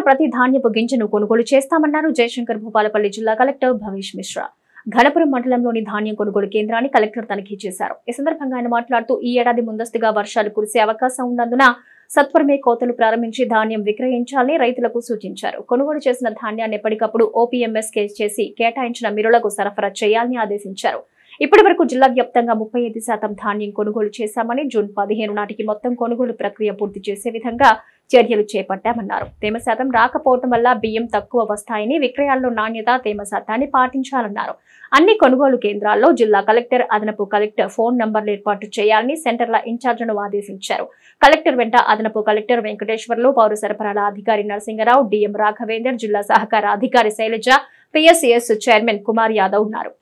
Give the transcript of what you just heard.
ప్రతి ధాన్యపు గింజను కొనుగోలు చేస్తామన్నారు జయశంకర్ భూపాలపల్లి జిల్లా కలెక్టర్ భవేష్ మిశ్రా. ఘనపురం మండలంలోని ధాన్యం కొనుగోలు కేంద్రాన్ని కలెక్టర్ తనిఖీ చేశారు. ఈ సందర్భంగా ఆయన మాట్లాడుతూ ఈ ఏడాది ముందస్తుగా వర్షాలు కురిసే అవకాశం ఉన్నందున సత్వరమే కోతలు ప్రారంభించి ధాన్యం విక్రయించాలని రైతులకు సూచించారు. కొనుగోలు చేసిన ధాన్యాన్ని ఎప్పటికప్పుడు ఓపీఎంఎస్ చేసి కేటాయించిన మిల్లులకు సరఫరా చేయాలని ఆదేశించారు. ఇప్పటి వరకు జిల్లా వ్యాప్తంగా 35% ధాన్యం కొనుగోలు చేశామని జూన్ 15 నాటికి మొత్తం కొనుగోలు ప్రక్రియ పూర్తి చేసే విధంగా చర్యలు చేపట్టామన్నారు. తేమ శాతం రాకపోవడం వల్ల బియ్యం తక్కువ వస్తాయని, విక్రయాల్లో నాణ్యత, తేమ శాతాన్ని పాటించాలన్నారు. అన్ని కొనుగోలు కేంద్రాల్లో జిల్లా కలెక్టర్, అదనపు కలెక్టర్ ఫోన్ నంబర్లు ఏర్పాటు చేయాలని సెంటర్ల ఇన్ఛార్జ్ను ఆదేశించారు. కలెక్టర్ వెంట అదనపు కలెక్టర్ వెంకటేశ్వర్లు, పౌర సరఫరాల అధికారి నరసింగరావు, డిఎం రాఘవేందర్, జిల్లా సహకార అధికారి శైలజ, పిఎస్సిఎస్ చైర్మన్ కుమార్ యాదవ్ ఉన్నారు.